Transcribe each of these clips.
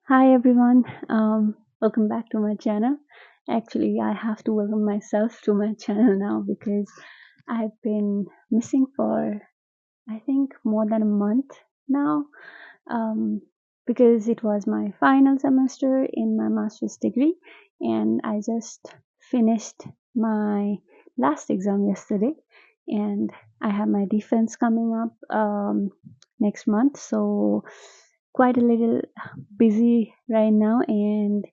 Hi everyone, welcome back to my channel. Actually, I have to welcome myself to my channel now because I've been missing for I think more than a month now, um, because it was my final semester in my master's degree and I just finished my last exam yesterday, and I have my defense coming up next month, so quite a little busy right now. And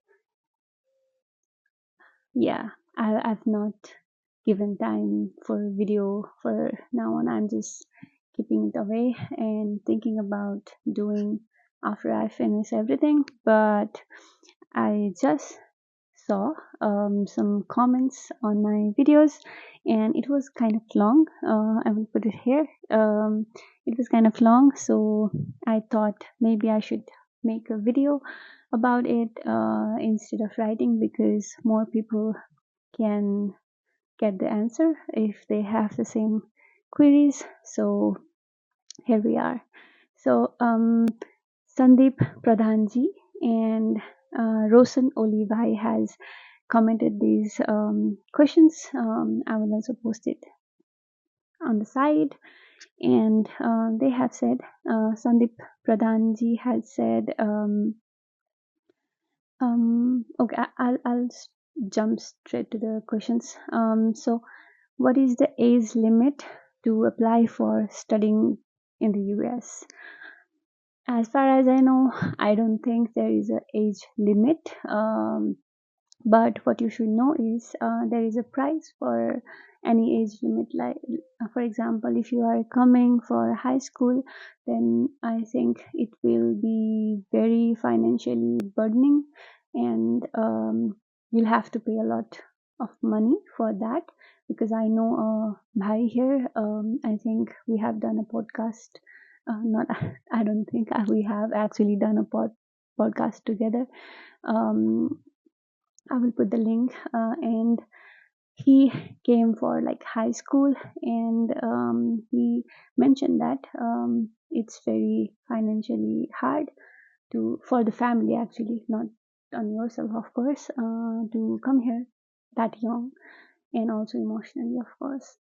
yeah, I've not given time for video for now on. I'm just keeping it away and thinking about doing after I finish everything. But I just saw some comments on my videos, and it was kind of long. I will put it here. It was kind of long, so I thought maybe I should make a video about it instead of writing, because more people can get the answer if they have the same queries. So here we are. So Sandeep Pradhanji and Rosen Olivai has commented these questions. I will also post it on the side. And they have said, Sandeep Pradhanji has said, okay, I'll jump straight to the questions. So, what is the age limit to apply for studying in the US? As far as I know, I don't think there is a age limit. But what you should know is there is a price for any age limit. Like, for example, if you are coming for high school, then I think it will be very financially burdening, and you'll have to pay a lot of money for that. Because I know Bhai here, I think we have done a podcast. Not, I don't think we have actually done a podcast together. Um, I will put the link. And he came for like high school, and he mentioned that it's very financially hard to for the family, actually, not on yourself, of course, to come here that young, and also emotionally, of course.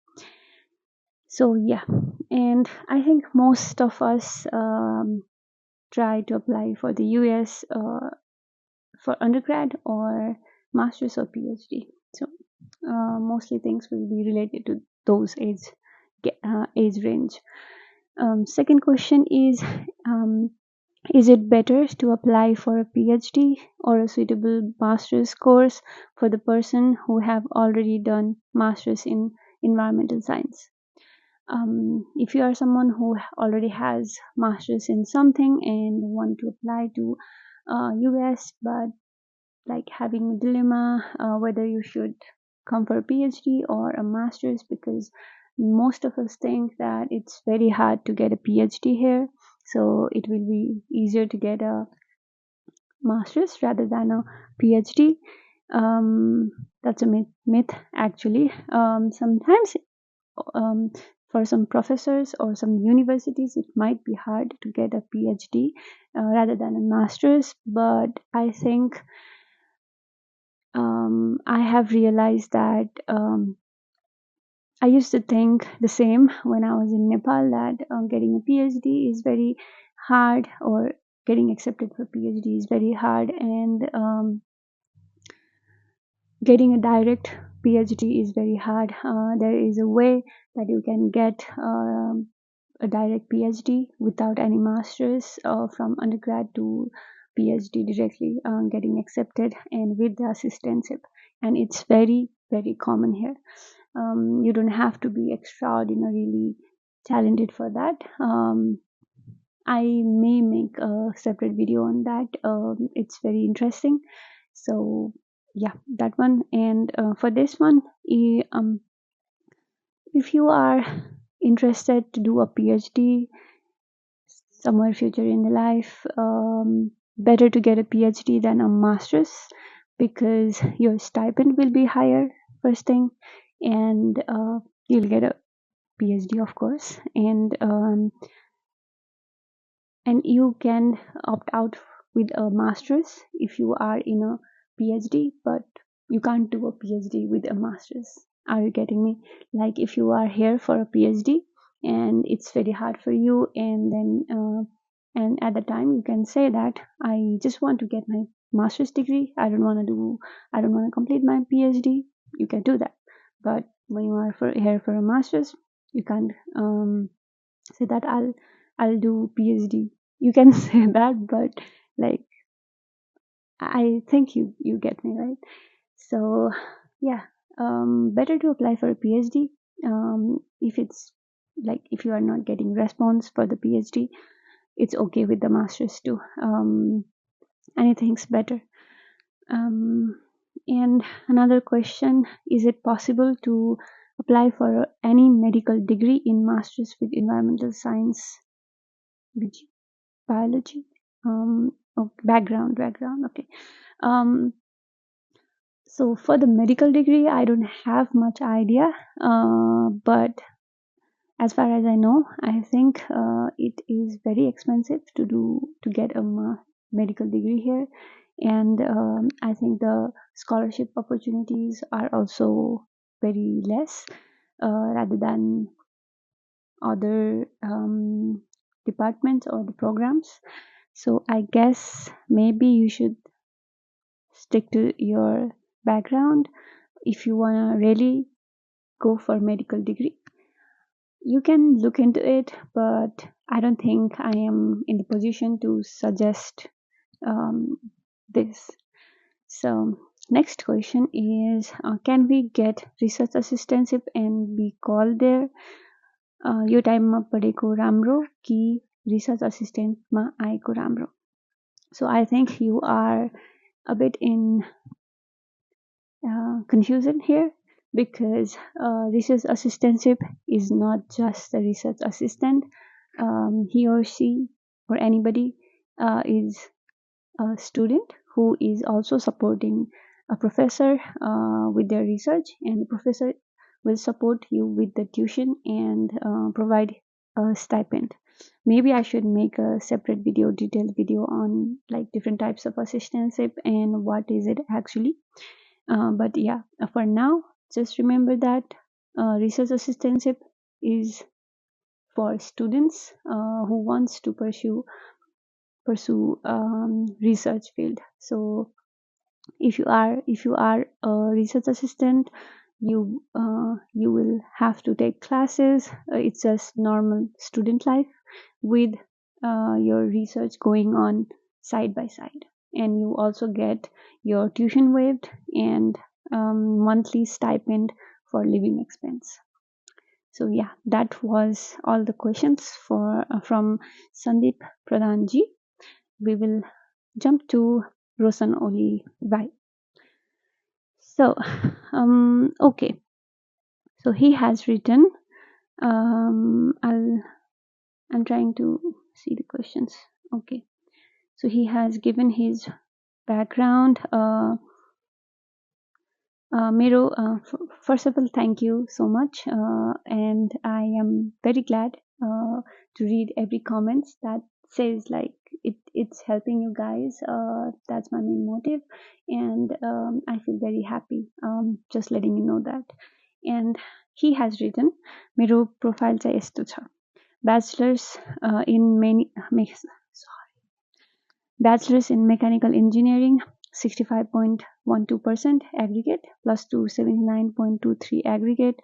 So yeah, and I think most of us try to apply for the US for undergrad or master's or PhD. So mostly things will be related to those age range. Second question is it better to apply for a PhD or a suitable master's course for the person who have already done master's in environmental science? If you are someone who already has master's in something and want to apply to US, but like having a dilemma whether you should come for a PhD or a master's, because most of us think that it's very hard to get a PhD here, so it will be easier to get a master's rather than a PhD. That's a myth actually. Sometimes um, for some professors or some universities, it might be hard to get a PhD rather than a master's, but I think I have realized that I used to think the same when I was in Nepal, that getting a PhD is very hard, or getting accepted for PhD is very hard, and getting a direct PhD is very hard. There is a way that you can get a direct PhD without any masters, from undergrad to PhD directly, getting accepted, and with the assistantship, and it's very very common here. You don't have to be extraordinarily talented for that. I may make a separate video on that. It's very interesting. So yeah, that one. And for this one, if you are interested to do a PhD somewhere future in the life, better to get a PhD than a master's, because your stipend will be higher, first thing, and you'll get a PhD, of course, and you can opt out with a master's if you are in a PhD, but you can't do a PhD with a master's. Are you getting me? Like if you are here for a PhD and it's very hard for you, and then and at the time you can say that I just want to get my master's degree. I don't want to complete my PhD. You can do that. But when you are here for a master's, you can't say that I'll do PhD. You can say that, but like I think you get me, right? So yeah, better to apply for a PhD. If it's like if you are not getting response for the PhD, it's okay with the masters too. Anything's better. Um, and another question: is it possible to apply for any medical degree in masters with environmental science, biology? Oh, background. Okay. Um, so for the medical degree, I don't have much idea. But as far as I know, I think it is very expensive to get a medical degree here, and I think the scholarship opportunities are also very less rather than other departments or the programs. So I guess maybe you should stick to your background if you wanna really go for medical degree. You can look into it, but I don't think I am in the position to suggest um, this. So next question is, can we get research assistantship and be called there? यो टाइममा पढेको राम्रो कि research assistant मा आएको राम्रो? So I think you are a bit in confusion here, because research assistantship is not just a research assistant. He or she or anybody is a student who is also supporting a professor with their research, and the professor will support you with the tuition and provide a stipend. Maybe I should make a separate video, detailed video on like different types of assistantship and what is it actually. But yeah, for now, just remember that research assistantship is for students who wants to pursue research field. So if you are a research assistant, you will have to take classes. It's just normal student life with your research going on side by side, and you also get your tuition waived and monthly stipend for living expense. So yeah, that was all the questions for from Sandeep Pradhanji. We will jump to Rosan Oli Vai. So okay, so he has written, I'm trying to see the questions. Okay, so he has given his background. Miro, first of all, thank you so much, and I am very glad to read every comments that says like it's helping you guys. That's my main motive, and I feel very happy. Just letting you know that. And he has written, मेरो profile चाहिँ यस्तो छ, bachelor's bachelor's in mechanical engineering, 65.12% aggregate, plus 279.23 aggregate.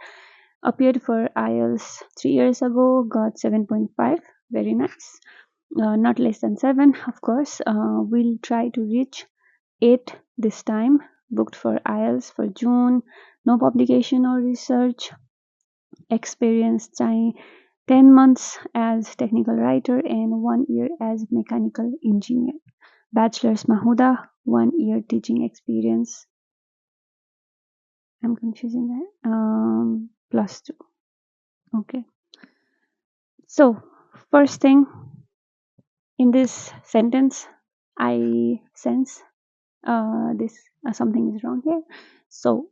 Appeared for IELTS 3 years ago, got 7.5. Very nice. Not less than 7, of course. We'll try to reach 8 this time. Booked for IELTS for June. No publication or research. Experience 10 months as technical writer and 1 year as mechanical engineer. Bachelor's Mahuda, 1 year teaching experience. I'm confusing that. Plus 2. Okay. So, first thing in this sentence, I sense this something is wrong here. So,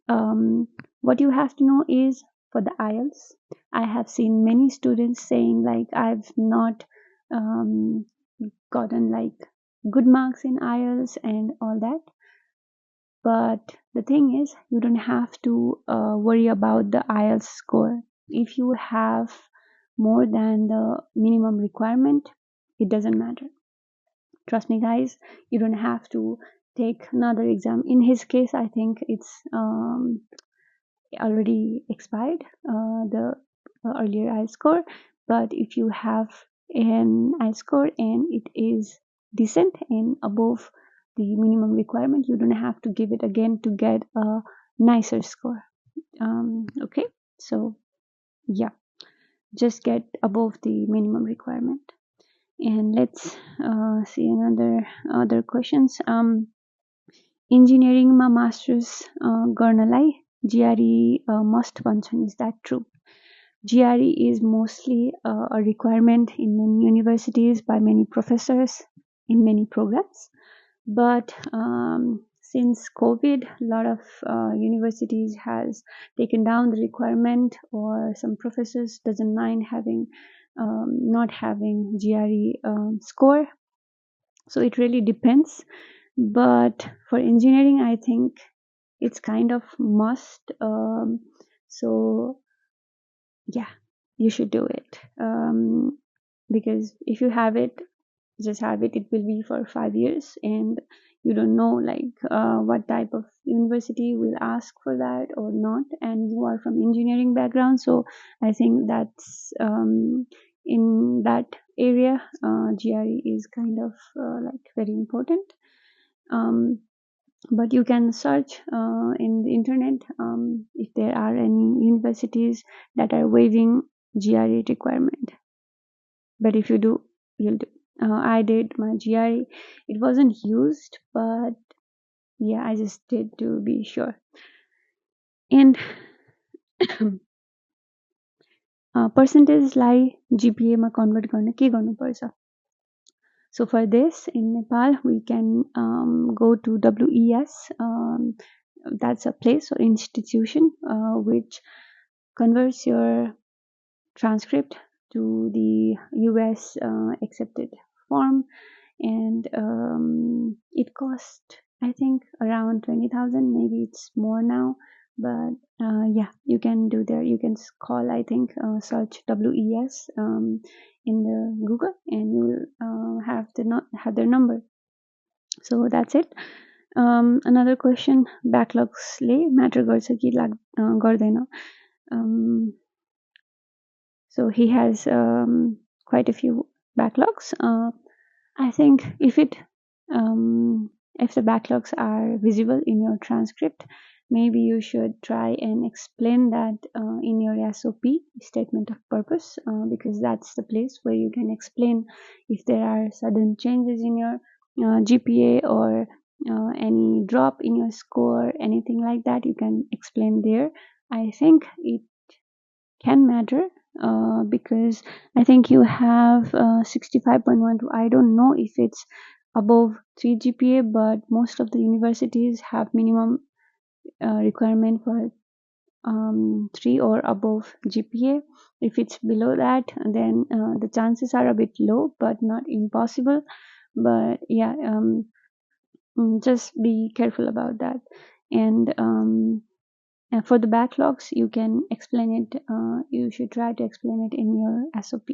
what you have to know is, for the IELTS, I have seen many students saying like I've not gotten like good marks in IELTS and all that. But the thing is, you don't have to worry about the IELTS score. If you have more than the minimum requirement, it doesn't matter. Trust me, guys, you don't have to take another exam. In his case, I think it's already expired, the earlier IELTS score. But if you have an IELTS score and it is decent and above the minimum requirement, you don't have to give it again to get a nicer score. Okay, so yeah, just get above the minimum requirement. And let's see another other questions. Engineering ma masters गर्नलाई GRE must function. Is that true? GRE is mostly a requirement in many universities by many professors in many programs. But since COVID, a lot of universities has taken down the requirement, or some professors doesn't mind having not having GRE score. So it really depends. But for engineering, I think it's kind of must. So yeah, you should do it, because if you have it, just have it. It will be for 5 years, and you don't know like what type of university will ask for that or not. And you are from engineering background, so I think that's in that area, GRE is kind of like very important. Um, but you can search in the internet if there are any universities that are waiving GRE requirement. But if you do, you'll do. I did my GRE. It wasn't used, but yeah, I just did to be sure. And पर्सेन्टेजलाई GPA मा convert गर्न के गर्नुपर्छ? So for this, in Nepal, we can go to WES. That's a place or institution which converts your transcript to the US accepted form, and it cost, I think, around 20,000. Maybe it's more now, but yeah, you can do there. You can call, I think, search WES in the Google, and you will have their number. So that's it. Another question, backlogsले matter गर्छ कि गर्दैन? So he has quite a few backlogs. I think if the backlogs are visible in your transcript, maybe you should try and explain that in your SOP, statement of purpose, because that's the place where you can explain if there are sudden changes in your GPA, or any drop in your score, anything like that. You can explain there. I think it can matter because I think you have 65.12. I don't know if it's above 3 GPA, but most of the universities have minimum requirement for 3 or above GPA. If it's below that, then the chances are a bit low, but not impossible. But yeah, just be careful about that. And for the backlogs, you can explain it. You should try to explain it in your SOP.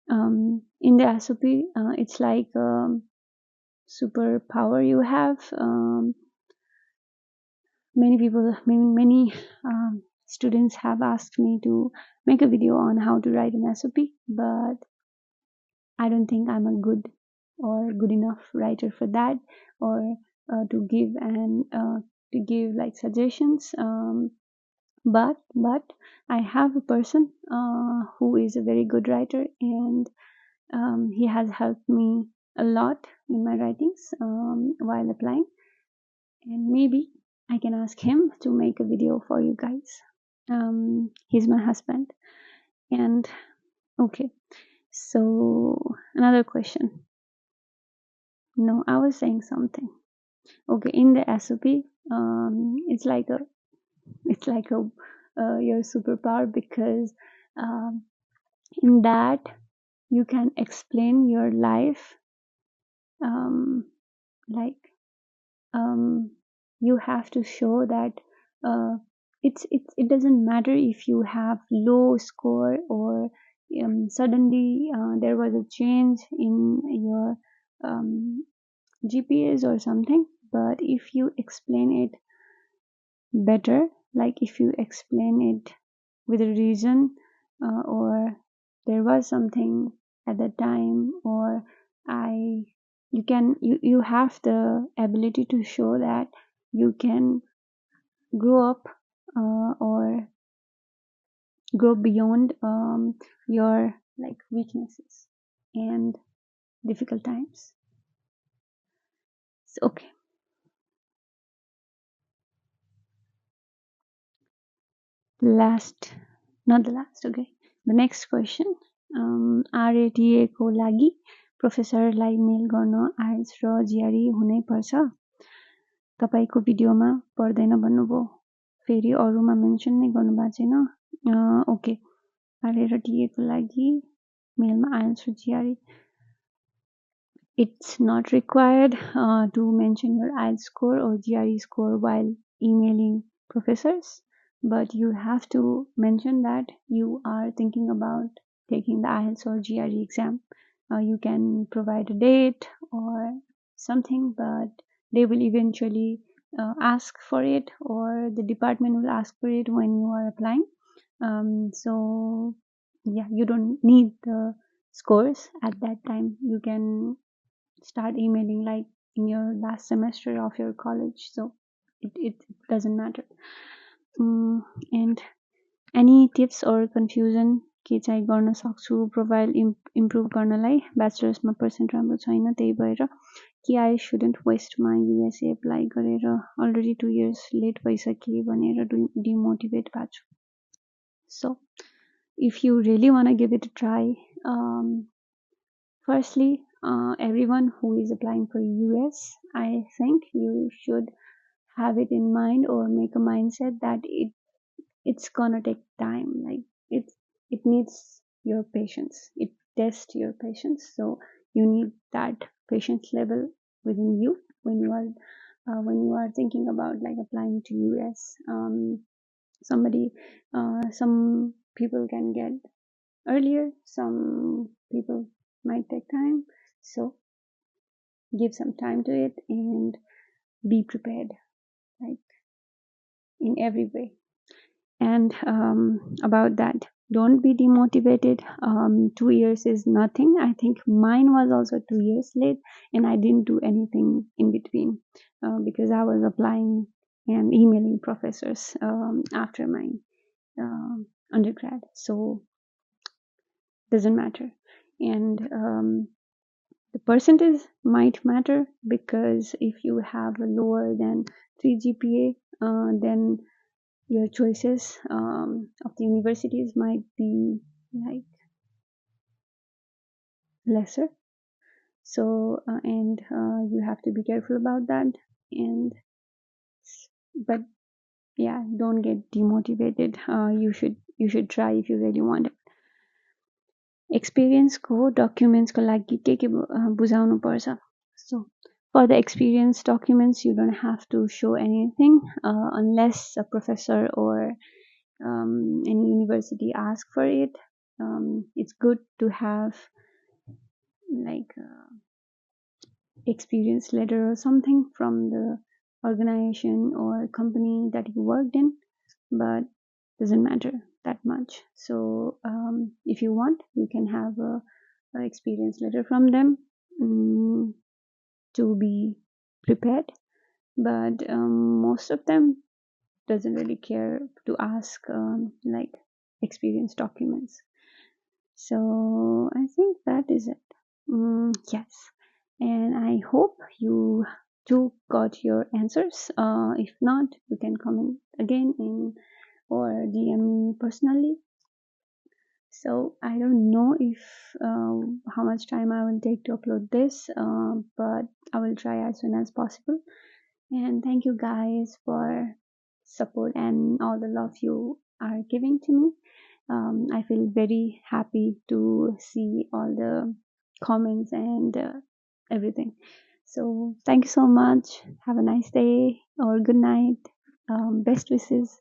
In the SOP, it's like superpower you have. Many students have asked me to make a video on how to write an SOP, but I don't think I'm a good or good enough writer for that, or to give like suggestions. But I have a person who is a very good writer, and he has helped me a lot in my writings while applying, and maybe I can ask him to make a video for you guys. He's my husband. And okay, so another question. No, I was saying something. Okay, in the SOP, it's like a your superpower, because in that you can explain your life um, like um, you have to show that uh, it doesn't matter if you have low score or suddenly there was a change in your um, GPAs or something, but if you explain it better, like if you explain it with a reason, or there was something at that time, or I you have the ability to show that you can grow up, or grow beyond your like weaknesses and difficult times. So, okay, last, not the last, okay, the next question. RATA को लागि प्रोफेसरलाई mail गर्न IELTS र जिआरई हुनै पर्छ? तपाईँको भिडियोमा पर्दैन भन्नुभयो, फेरि अरूमा मेन्सन नै गर्नुभएको छैन। ओके, आरए र टिए को लागि मेलमा आइएल्स र GRE, it's not required to mention your IELTS score or GRE score while emailing professors, but you have to mention that you are thinking about taking the IELTS or GRE exam. You can provide a date or something, but they will eventually ask for it, or the department will ask for it when you are applying. So yeah, you don't need the scores at that time. You can start emailing like in your last semester of your college, so it doesn't matter. And any tips or confusion के चाहिँ गर्न सक्छु profile improve गर्नलाई? ब्याचलर्समा percent राम्रो छैन, त्यही भएर कि आई सुडन्ट वेस्टमा युएसए एप्लाई गरेर अलरेडी 2 years लेट भइसके भनेर डिमोटिभेट भएको छु. So if you really want to give it a try, firstly, everyone who is applying for US, I think you should have it in mind or make a mindset that it's gonna take time. Like it needs your patience. It tests your patience. So you need that patience level within you when you are thinking about like applying to US. Some people can get earlier, some people might take time, so give some time to it and be prepared, like in every way. And about that, don't be demotivated. 2 years is nothing. I think mine was also 2 years late, and I didn't do anything in between, because I was applying and emailing professors after my undergrad, so doesn't matter. And the percentage might matter, because if you have a lower than 3 GPA, then your choices of the universities might be like lesser. So and you have to be careful about that. And but yeah, don't get demotivated. You should try if you really want it. Experience को documents को लागि के बुझाउनु पर्छ? So for the experience documents, you don't have to show anything unless a professor or any university ask for it. It's good to have like experience letter or something from the organization or company that you worked in, but doesn't matter that much. So if you want, you can have a experience letter from them to be prepared, but most of them doesn't really care to ask like experience documents. So I think that is it. Yes, and I hope you too got your answers. If not, you can comment again in or DM me personally. So I don't know if how much time I will take to upload this, but I will try as soon as possible. And thank you guys for support and all the love you are giving to me. I feel very happy to see all the comments and everything. So thank you so much. Have a nice day or good night. Best wishes.